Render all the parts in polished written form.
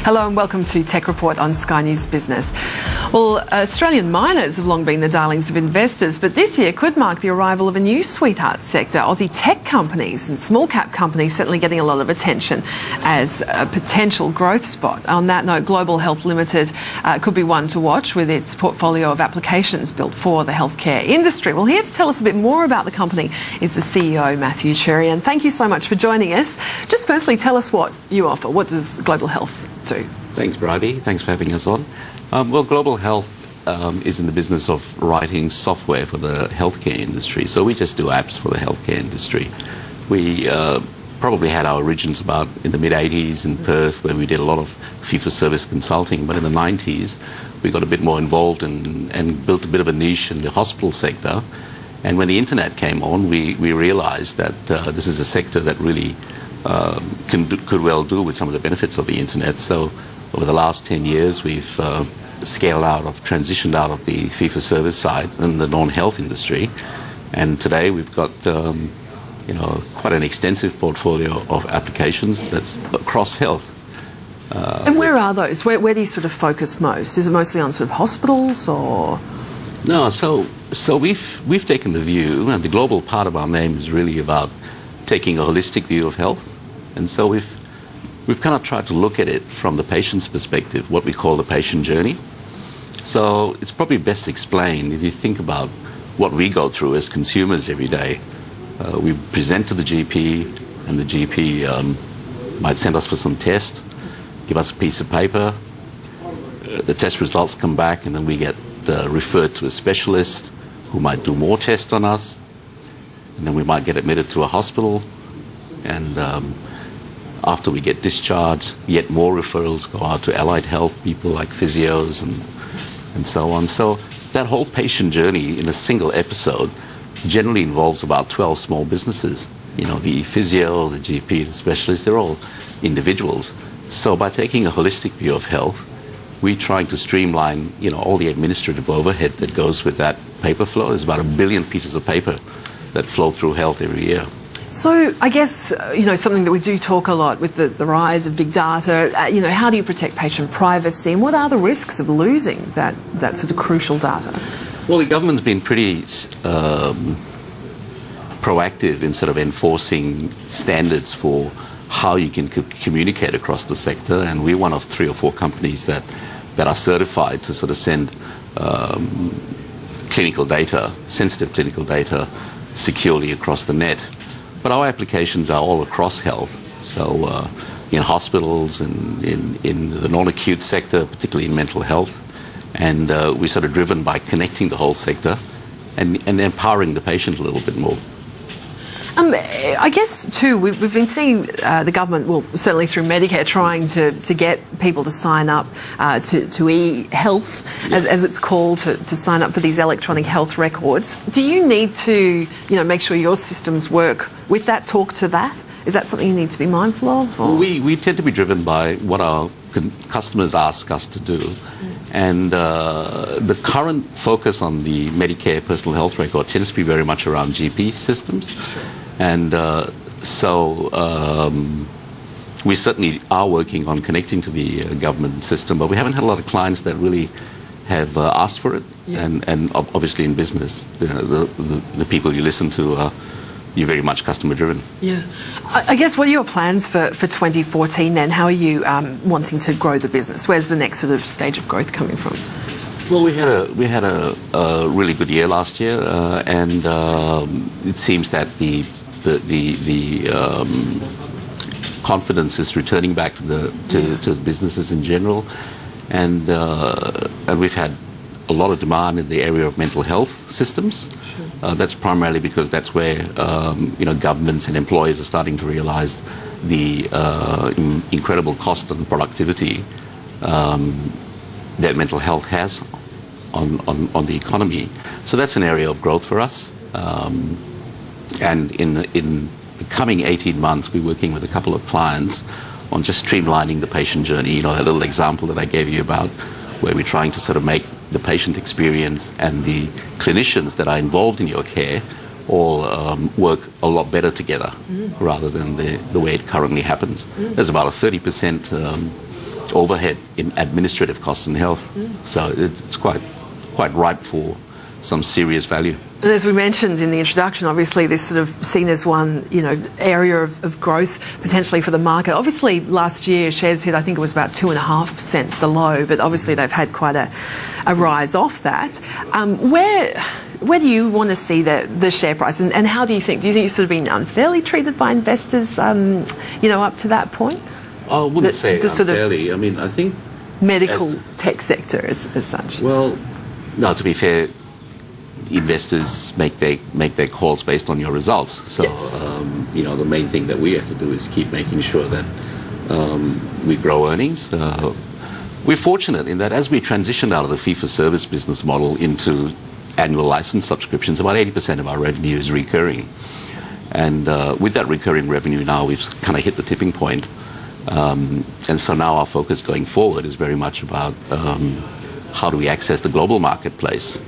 Hello and welcome to Tech Report on Sky News Business. Well, Australian miners have long been the darlings of investors, but this year could mark the arrival of a new sweetheart sector. Aussie tech companies and small cap companies certainly getting a lot of attention as a potential growth spot. On that note, Global Health Limited could be one to watch with its portfolio of applications built for the healthcare industry. Well, here to tell us a bit more about the company is the CEO, Mathew Cherian. Thank you so much for joining us. Just firstly, tell us what you offer. What does Global Health do? Thanks, Bridie. Thanks for having us on. Well, Global Health is in the business of writing software for the healthcare industry. So we just do apps for the healthcare industry. We probably had our origins about in the mid-80s in Perth, where we did a lot of fee-for-service consulting. But in the 90s, we got a bit more involved and built a bit of a niche in the hospital sector. And when the internet came on, we realized that this is a sector that really could well do with some of the benefits of the internet. So over the last 10 years, we've transitioned out of the fee-for-service side and the non-health industry. And today we've got quite an extensive portfolio of applications that's across health. And where are those? Where do you sort of focus most? Is it mostly on sort of hospitals or...? No, so we've taken the view, and the global part of our name is really about taking a holistic view of health. And so we've kind of tried to look at it from the patient's perspective, what we call the patient journey. So it's probably best explained if you think about what we go through as consumers every day. We present to the GP, and the GP might send us for some test, give us a piece of paper. The test results come back, and then we get referred to a specialist who might do more tests on us. And then we might get admitted to a hospital, and after we get discharged, yet more referrals go out to allied health people like physios and so on. So that whole patient journey in a single episode generally involves about 12 small businesses. You know, the physio, the GP, the specialist, they're all individuals. So by taking a holistic view of health, we're trying to streamline, all the administrative overhead that goes with that paper flow. There's about 1 billion pieces of paper that flow through health every year. So I guess, something that we do talk a lot with the rise of big data, how do you protect patient privacy, and what are the risks of losing that sort of crucial data? Well, the government's been pretty proactive in sort of enforcing standards for how you can communicate across the sector, and we're one of 3 or 4 companies that are certified to sort of send clinical data, sensitive clinical data, securely across the net. But our applications are all across health. So in hospitals and in the non-acute sector, particularly in mental health. And we're sort of driven by connecting the whole sector and empowering the patient a little bit more. I guess, too, we've been seeing the government, well, certainly through Medicare, trying to get people to sign up to e-health, as it's called, to sign up for these electronic health records. Do you need to, make sure your systems work with that, talk to that? Is that something you need to be mindful of? Or? We tend to be driven by what our customers ask us to do. And the current focus on the Medicare personal health record tends to be very much around GP systems. And we certainly are working on connecting to the government system, but we haven't had a lot of clients that really have asked for it. Yeah. And obviously in business, the people you listen to you're very much customer driven. Yeah. I guess, what are your plans for 2014 then? How are you wanting to grow the business? Where's the next sort of stage of growth coming from? Well, we had a really good year last year, and it seems that the confidence is returning back to the businesses in general, and we've had a lot of demand in the area of mental health systems. That's primarily because that's where governments and employers are starting to realize the incredible cost and productivity that mental health has on the economy. So that's an area of growth for us. And in the coming 18 months, we're working with a couple of clients on just streamlining the patient journey. That little example that I gave you about where we're trying to sort of make the patient experience and the clinicians that are involved in your care all work a lot better together rather than the way it currently happens. There's about a 30% overhead in administrative costs in health. So it's quite ripe for some serious value. And as we mentioned in the introduction, obviously this sort of seen as one, area of growth potentially for the market. Obviously last year shares hit, I think it was about 2.5 cents the low, but obviously they've had quite a rise off that. Where do you want to see the share price, and how do you think it's sort of been unfairly treated by investors, up to that point? I wouldn't say unfairly. I mean, I think medical tech sector as such. Well, no, to be fair, investors make their calls based on your results. So, yes. The main thing that we have to do is keep making sure that we grow earnings. We're fortunate in that as we transitioned out of the fee-for-service business model into annual license subscriptions, about 80% of our revenue is recurring. And with that recurring revenue now, we've kind of hit the tipping point. And so now our focus going forward is very much about how do we access the global marketplace.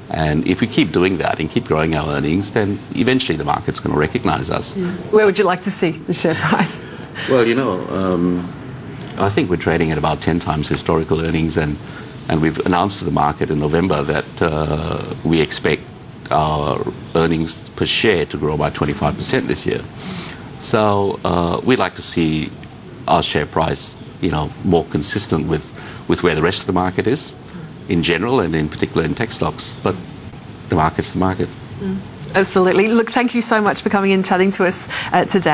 And if we keep doing that and keep growing our earnings, then eventually the market's going to recognize us. Yeah. Where would you like to see the share price? Well, I think we're trading at about 10 times historical earnings, and we've announced to the market in November that we expect our earnings per share to grow by 25% this year. So we'd like to see our share price, more consistent with where the rest of the market is in general, and in particular in tech stocks. But the market's the market. Absolutely. Look, thank you so much for coming in, chatting to us today.